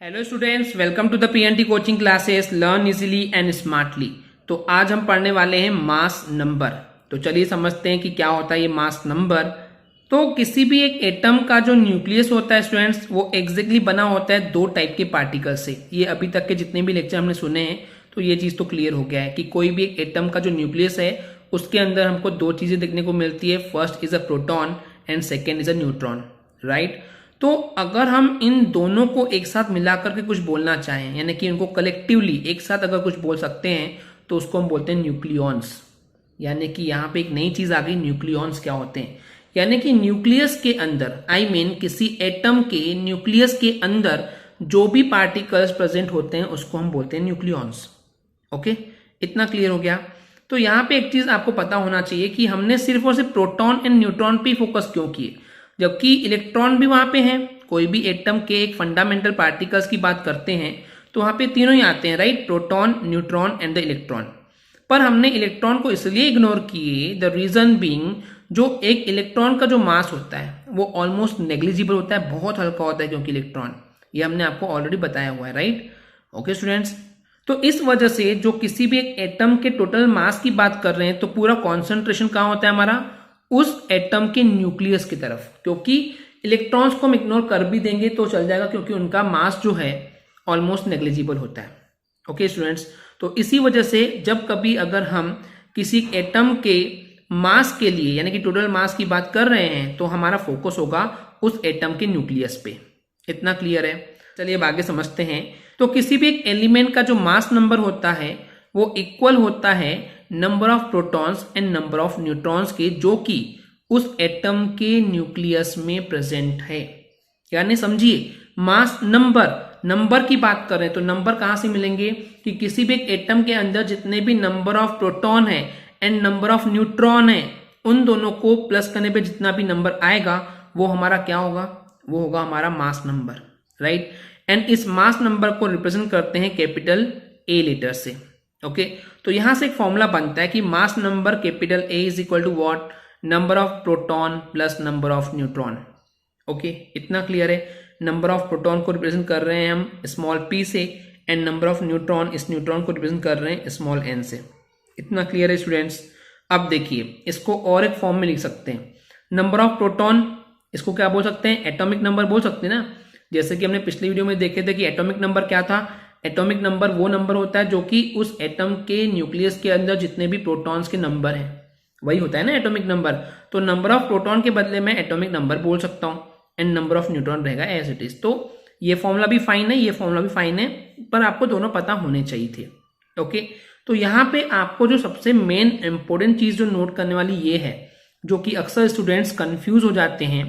Hello students, welcome to the PNT coaching classes learn easily and smartly. तो आज हम पढ़ने वाले हैं मास नंबर। तो चलिए समझते हैं कि क्या होता है ये मास नंबर। तो किसी भी एक एटम का जो न्यूक्लियस होता है स्टूडेंट्स, वो एग्जैक्टली बना होता है दो टाइप के पार्टिकल से। ये अभी तक के जितने भी लेक्चर हमने सुने हैं तो ये चीज तो क्लियर हो गया है कि कोई भी एक एटम का जो न्यूक्लियस है उसके अंदर हमको दो चीजें देखने को मिलती है। First is a proton and second is a neutron, right. तो अगर हम इन दोनों को एक साथ मिलाकर के कुछ बोलना चाहें, यानी कि उनको कलेक्टिवली एक साथ अगर कुछ बोल सकते हैं तो उसको हम बोलते हैं न्यूक्लियॉन्स। यानी कि यहाँ पे एक नई चीज आ गई, न्यूक्लियॉन्स क्या होते हैं। यानी कि न्यूक्लियस के अंदर किसी एटम के न्यूक्लियस के अंदर जो भी पार्टिकल्स प्रेजेंट होते हैं उसको हम बोलते हैं न्यूक्लियॉन्स। ओके, इतना क्लियर हो गया। तो यहाँ पे एक चीज आपको पता होना चाहिए कि हमने सिर्फ और सिर्फ प्रोटॉन एंड न्यूट्रॉन पे फोकस क्यों किए, जबकि इलेक्ट्रॉन भी वहां पे हैं। कोई भी एटम के एक फंडामेंटल पार्टिकल्स की बात करते हैं तो वहां पे तीनों ही आते हैं, right, proton, neutron and the electron. पर हमने इलेक्ट्रॉन को इसलिए इग्नोर किए, द रीजन बीइंग जो एक इलेक्ट्रॉन का जो मास होता है वो ऑलमोस्ट नेग्लिजिबल होता है, बहुत हल्का होता है, क्योंकि इलेक्ट्रॉन, ये हमने आपको ऑलरेडी बताया हुआ है, राइट। ओके स्टूडेंट्स, तो इस वजह से जो किसी भी एक एटम के टोटल मास की बात कर रहे हैं तो पूरा कॉन्सेंट्रेशन कहाँ होता है हमारा, उस एटम के न्यूक्लियस की तरफ। क्योंकि इलेक्ट्रॉन्स को हम इग्नोर कर भी देंगे तो चल जाएगा, क्योंकि उनका मास जो है ऑलमोस्ट नेग्लिजिबल होता है। ओके स्टूडेंट्स, तो इसी वजह से जब कभी अगर हम किसी एटम के मास के लिए यानी कि टोटल मास की बात कर रहे हैं तो हमारा फोकस होगा उस एटम के न्यूक्लियस पे। इतना क्लियर है। चलिए अब आगे समझते हैं। तो किसी भी एक एलिमेंट का जो मास नंबर होता है वो इक्वल होता है number of protons and number of neutrons के, जो कि उस एटम के न्यूक्लियस में प्रेजेंट है। यानी समझिए, मास नंबर की बात करें तो नंबर कहां से मिलेंगे कि किसी भी एक एटम के अंदर जितने भी नंबर ऑफ प्रोटॉन है एंड नंबर ऑफ न्यूट्रॉन है, उन दोनों को प्लस करने पे जितना भी नंबर आएगा वो हमारा क्या होगा, वो होगा हमारा मास नंबर, राइट। एंड इस मास नंबर को रिप्रेजेंट करते हैं कैपिटल ए लेटर से। ओके, तो यहां से एक फॉर्मूला बनता है कि mass number capital A is equal to what, number of proton plus number of neutron. Okay, इतना क्लियर है। नंबर ऑफ प्रोटॉन को रिप्रेजेंट कर रहे हैं हम स्मॉल पी से एंड नंबर ऑफ न्यूट्रॉन, इस न्यूट्रॉन को रिप्रेजेंट कर रहे हैं स्मॉल एन से। इतना क्लियर है स्टूडेंट्स। अब देखिए, इसको और एक फॉर्म में लिख सकते हैं। नंबर ऑफ प्रोटॉन, इसको क्या बोल सकते हैं, एटॉमिक नंबर बोल सकते हैं ना। जैसे कि हमने पिछले वीडियो में देखे थे कि एटॉमिक नंबर क्या था। एटॉमिक नंबर वो नंबर होता है जो कि उस एटम के न्यूक्लियस के अंदर जितने भी प्रोटॉन्स के नंबर हैं वही होता है ना एटॉमिक नंबर। तो नंबर ऑफ प्रोटॉन के बदले में एटॉमिक नंबर बोल सकता हूं एंड नंबर ऑफ न्यूट्रॉन रहेगा एज इट इज। तो ये फॉर्मूला भी फाइन है, ये फॉर्मूला भी फाइन है, पर आपको दोनों पता होने चाहिए थे। ओके, तो यहां पे आपको जो सबसे मेन इंपॉर्टेंट चीज जो नोट करने वाली ये है, जो कि अक्सर स्टूडेंट्स कंफ्यूज हो जाते हैं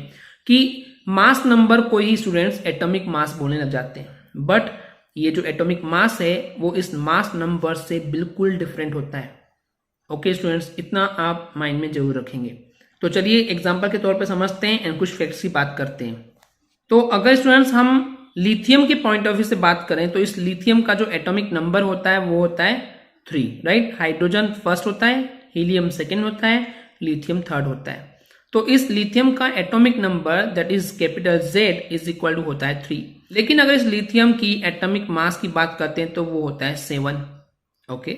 कि मास नंबर को ही स्टूडेंट्स एटॉमिक मास बोलने लग जाते हैं, बट ये जो एटॉमिक मास है वो इस मास नंबर से बिल्कुल डिफरेंट होता है। ओके स्टूडेंट्स, इतना आप माइंड में जरूर रखेंगे। तो चलिए एग्जांपल के तौर पे समझते हैं एंड कुछ फैक्ट्स की बात करते हैं। तो अगर स्टूडेंट्स हम लिथियम के पॉइंट ऑफ व्यू से बात करें तो इस लिथियम का जो एटॉमिक नंबर होता है वो होता है 3, राइट। हाइड्रोजन फर्स्ट होता है, हीलियम सेकेंड होता है, लिथियम थर्ड होता है। तो इस लिथियम का atomic number that is capital Z is equal to होता है 3। लेकिन अगर इस लिथियम की एटॉमिक मास की बात करते हैं तो वो होता है 7। ओके,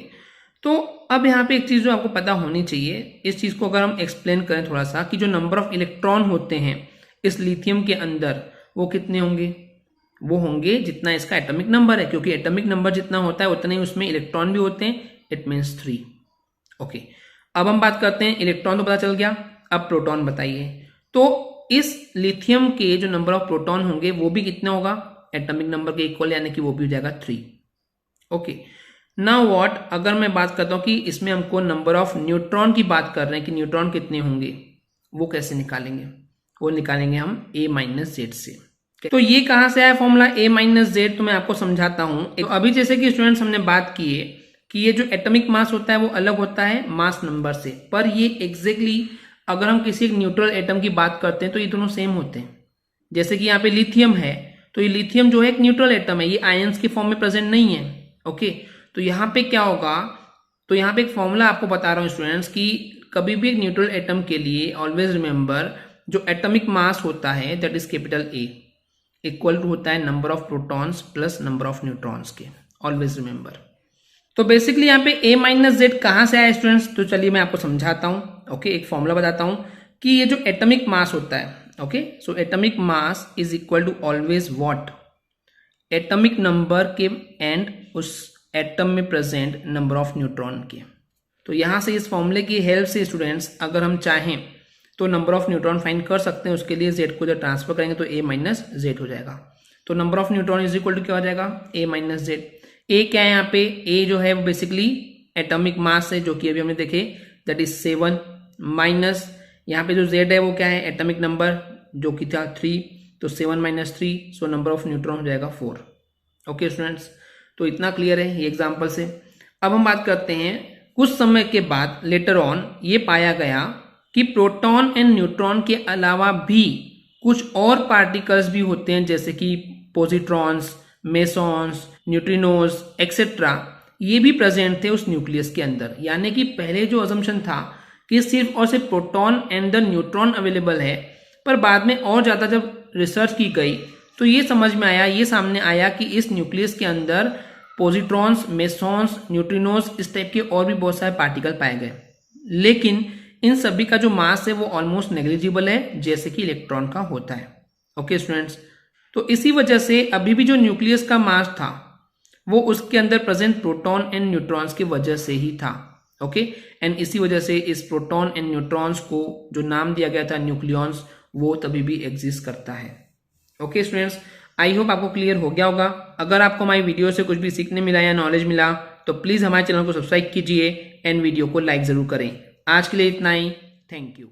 तो अब यहाँ पे एक चीज जो आपको पता होनी चाहिए, इस चीज को अगर हम एक्सप्लेन करें थोड़ा सा, कि जो नंबर ऑफ इलेक्ट्रॉन होते हैं इस लिथियम के अंदर वो कितने होंगे, वो होंगे जितना इसका एटॉमिक नंबर है, क्योंकि एटॉमिक नंबर जितना होता है उतने ही उसमें इलेक्ट्रॉन भी होते हैं, इट मीन्स 3। ओके, अब हम बात करते हैं, इलेक्ट्रॉन तो पता चल गया, अब प्रोटॉन बताइए। तो इस लिथियम के जो नंबर ऑफ प्रोटॉन होंगे वो भी कितना होगा, एटॉमिक नंबर के इक्वल, यानी कि वो भी हो जाएगा 3। ओके, नाउ व्हाट, अगर मैं बात करता हूं कि इसमें हमको नंबर ऑफ न्यूट्रॉन की बात कर रहे हैं कि न्यूट्रॉन कितने होंगे, वो कैसे निकालेंगे, वो निकालेंगे हम A-Z से। तो ये कहां से आया फॉर्मूला A-Z, तो मैं आपको समझाता हूं। तो अभी जैसे कि स्टूडेंट्स हमने बात की है कि ये जो एटॉमिक मास होता है वो अलग होता है मास नंबर से, पर ये एग्जैक्टली अगर हम किसी एक न्यूट्रल एटम की बात करते हैं तो ये दोनों सेम होते हैं। जैसे कि यहाँ पे लिथियम है, तो ये लिथियम जो है एक न्यूट्रल एटम है, ये आयंस के फॉर्म में प्रेजेंट नहीं है। ओके, तो यहाँ पे क्या होगा, तो यहाँ पे एक फॉर्मूला आपको बता रहा हूँ स्टूडेंट्स कि कभी भी एक न्यूट्रल एटम के लिए ऑलवेज रिमेंबर जो एटॉमिक मास होता है that is capital A equal to होता है number of protons plus number of neutrons के, ऑलवेज रिमेंबर। तो बेसिकली यहाँ पे a माइनस जेड कहाँ से आया स्टूडेंट्स, तो चलिए मैं आपको समझाता हूँ। ओके, एक फॉर्मूला बताता हूँ कि ये जो एटॉमिक मास होता है, okay, so atomic mass is equal to always what, atomic number के एंड उस एटम में प्रेजेंट नंबर ऑफ न्यूट्रॉन के। तो यहाँ से इस फॉर्मूले की हेल्प से स्टूडेंट्स अगर हम चाहें तो नंबर ऑफ न्यूट्रॉन फाइंड कर सकते हैं। उसके लिए जेड को जब ट्रांसफर करेंगे तो a माइनस जेड हो जाएगा। तो number of neutron is equal to क्या हो जाएगा, a माइनस जेड। a क्या है यहाँ पे, a जो है वो बेसिकली एटॉमिक मास है जो कि अभी हमने देखे, दैट इज 7 माइनस यहाँ पे जो z है वो क्या है, एटॉमिक नंबर जो कि था 3, तो 7 minus 3, so number of neutron हो जाएगा 4। ओके स्टूडेंट्स, तो इतना क्लियर है ये एग्जाम्पल से। अब हम बात करते हैं कुछ समय के बाद लेटर ऑन ये पाया गया कि प्रोटॉन एंड न्यूट्रॉन के अलावा भी कुछ और पार्टिकल्स भी होते हैं, जैसे कि पॉजिट्रॉन्स, मेसॉन्स, न्यूट्रिनोज एक्सेट्रा, ये भी प्रेजेंट थे उस न्यूक्लियस के अंदर। यानी कि पहले जो अजम्पशन था कि सिर्फ और सिर्फ proton and the neutron available है, पर बाद में और ज़्यादा जब रिसर्च की गई तो ये समझ में आया, ये सामने आया कि इस न्यूक्लियस के अंदर पॉजिट्रॉन्स, मेसॉन्स, न्यूट्रिनोज, इस टाइप के और भी बहुत सारे पार्टिकल पाए गए, लेकिन इन सभी का जो मास है वो ऑलमोस्ट नेग्लिजिबल है, जैसे कि इलेक्ट्रॉन का होता है। ओके स्टूडेंट्स, तो इसी वजह से अभी भी जो न्यूक्लियस का मास था वो उसके अंदर प्रेजेंट प्रोटॉन एंड न्यूट्रॉन्स की वजह से ही था। ओके, एंड इसी वजह से इस प्रोटॉन एंड न्यूट्रॉन्स को जो नाम दिया गया था न्यूक्लियॉन्स, वो तभी भी एग्जिस्ट करता है। ओके स्टूडेंट्स, आई होप आपको क्लियर हो गया होगा। अगर आपको हमारी वीडियो से कुछ भी सीखने मिला या नॉलेज मिला तो प्लीज़ हमारे चैनल को सब्सक्राइब कीजिए एंड वीडियो को लाइक ज़रूर करें। आज के लिए इतना ही, थैंक यू।